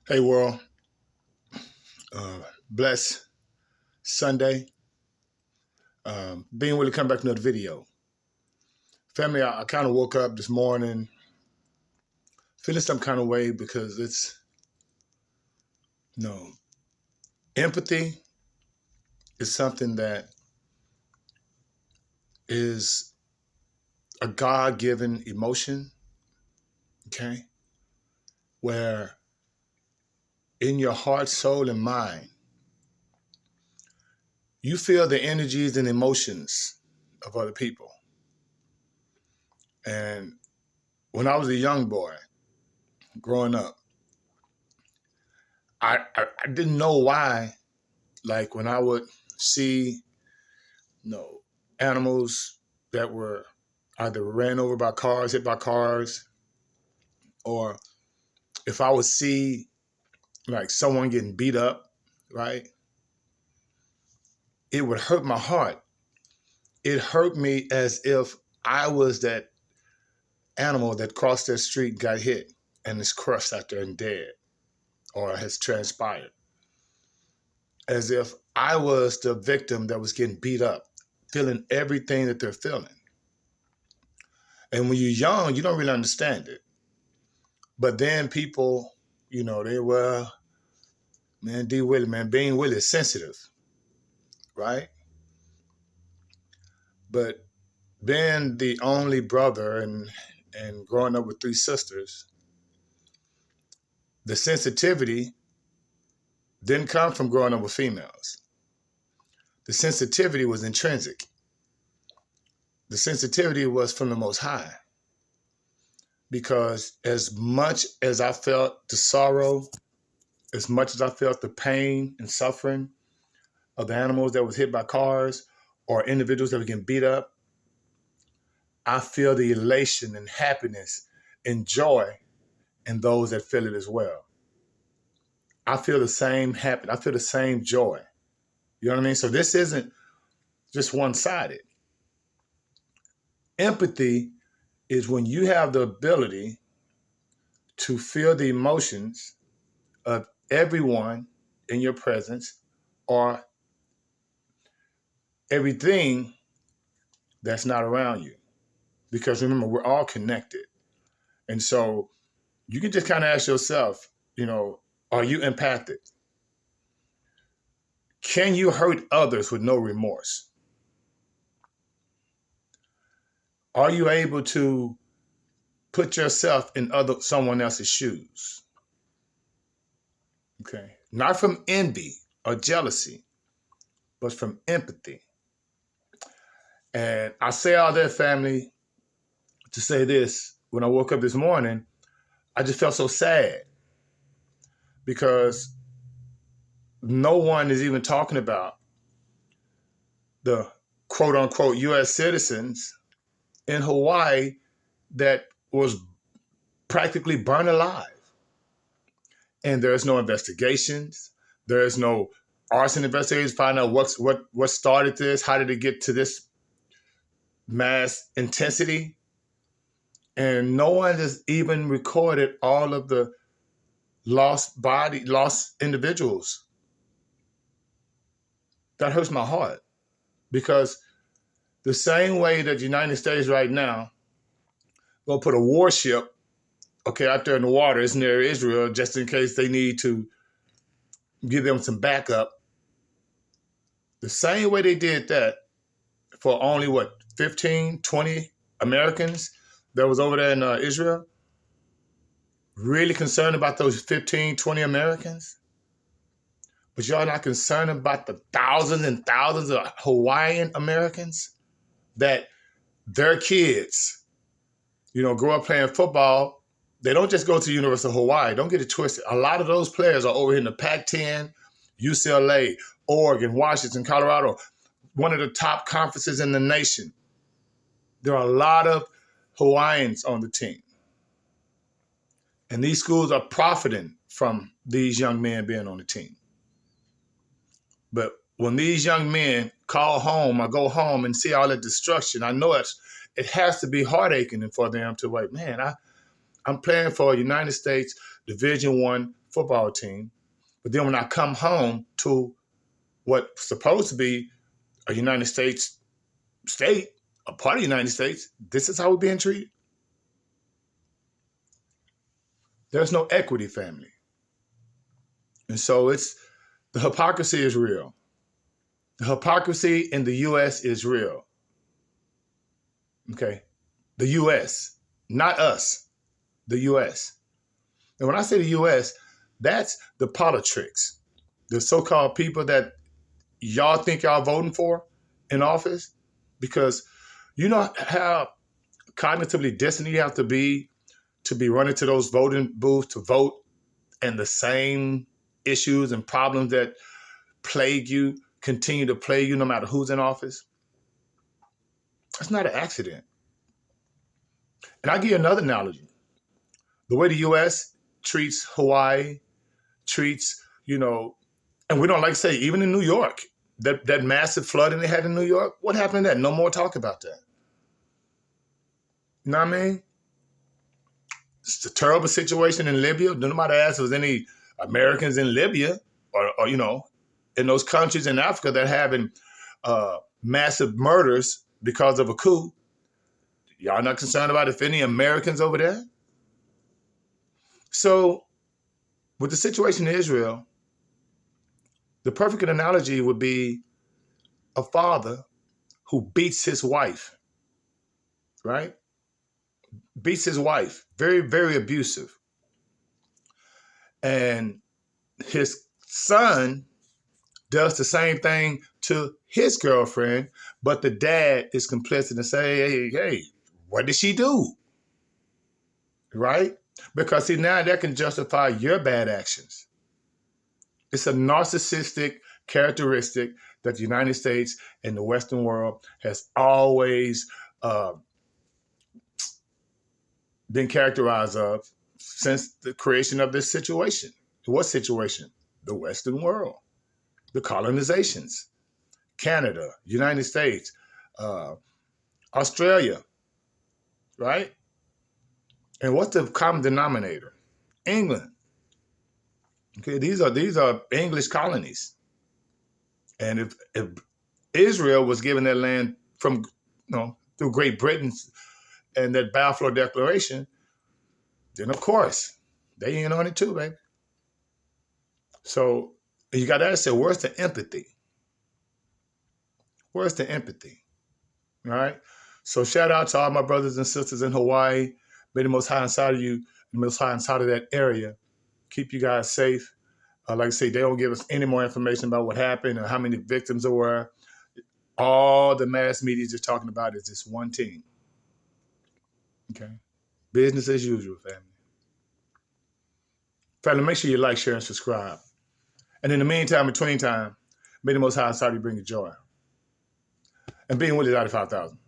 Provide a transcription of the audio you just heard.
Hey world, bless Sunday. Being willing to come back to another video. Family, I kind of woke up this morning feeling some kind of way because you know, empathy is something that is a God-given emotion, okay? Where in your heart, soul, and mind, you feel the energies and emotions of other people. And when I was a young boy growing up, I didn't know why. Like when I would see, animals that were either ran over by cars, hit by cars, or if I would see like someone getting beat up, right, it would hurt my heart. It hurt me as if I was that animal that crossed that street, got hit, and is crushed out there and dead, or has transpired. As if I was the victim that was getting beat up, feeling everything that they're feeling. And when you're young, you don't really understand it. But then people, man, D. Willie, man, being Willie is sensitive, right? But being the only brother and growing up with three sisters, the sensitivity didn't come from growing up with females. The sensitivity was intrinsic. The sensitivity was from the Most High. Because as much as I felt the sorrow, as much as I felt the pain and suffering of the animals that was hit by cars or individuals that were getting beat up, I feel the elation and happiness and joy in those that feel it as well. I feel the same happiness. I feel the same joy. You know what I mean? So this isn't just one-sided. Empathy is when you have the ability to feel the emotions of everyone in your presence or everything that's not around you. Because remember, we're all connected. And so you can just kind of ask yourself, are you empathic? Can you hurt others with no remorse? Are you able to put yourself in someone else's shoes? Okay. Not from envy or jealousy, but from empathy. And I say all that, family, to say this. When I woke up this morning, I just felt so sad because no one is even talking about the quote unquote U.S. citizens in Hawaii that was practically burned alive. And there's no investigations. There's no arson investigators find out what started this. How did it get to this mass intensity? And no one has even recorded all of the lost individuals. That hurts my heart because the same way that the United States right now will put a warship, out there in the waters near Israel, just in case they need to give them some backup. The same way they did that for only 15, 20 Americans that was over there in Israel, really concerned about those 15, 20 Americans. But y'all not concerned about the thousands and thousands of Hawaiian Americans that their kids, grow up playing football. They don't just go to the University of Hawaii. Don't get it twisted. A lot of those players are over here in the Pac-10, UCLA, Oregon, Washington, Colorado, one of the top conferences in the nation. There are a lot of Hawaiians on the team. And these schools are profiting from these young men being on the team. But when these young men call home or go home and see all that destruction, I know it has to be heartaching for them to wait, man, I'm playing for United States Division I football team. But then when I come home to what's supposed to be a United States state, a part of the United States, this is how we're being treated. There's no equity, family. And so the hypocrisy is real. The hypocrisy in the U.S. is real. Okay? The U.S., not us, the U.S. And when I say the U.S., that's the politics, the so-called people that y'all think y'all voting for in office, because you know how cognitively distant you have to be running to those voting booths to vote, and the same issues and problems that plague you continue to plague you no matter who's in office. That's not an accident. And I'll give you another analogy. The way the U.S. treats Hawaii, treats, and we don't like to say, even in New York, that massive flooding they had in New York, what happened to that? No more talk about that. You know what I mean? It's a terrible situation in Libya. Nobody asked if there was any Americans in Libya or in those countries in Africa that are having massive murders because of a coup. Y'all not concerned about if any Americans over there? So with the situation in Israel, the perfect analogy would be a father who beats his wife, right? Beats his wife, very, very abusive. And his son does the same thing to his girlfriend, but the dad is complicit and say, hey, what did she do? Right? Because see, now that can justify your bad actions. It's a narcissistic characteristic that the United States and the Western world has always been characterized of since the creation of this situation. What situation? The Western world, the colonizations, Canada, United States, Australia, right? And what's the common denominator? England. Okay, these are English colonies. And if Israel was given that land from through Great Britain and that Balfour Declaration, then of course they in on it too, baby. So you got to ask yourself, where's the empathy? Where's the empathy? All right. So shout out to all my brothers and sisters in Hawaii. May the Most High inside of you, the Most High inside of that area, keep you guys safe. Like I say, they don't give us any more information about what happened or how many victims there were. All the mass media is just talking about is this one team. Okay. Business as usual, family. Family, make sure you like, share, and subscribe. And in the meantime, between time, may the Most High inside of you bring you joy. And being with you out of 5,000.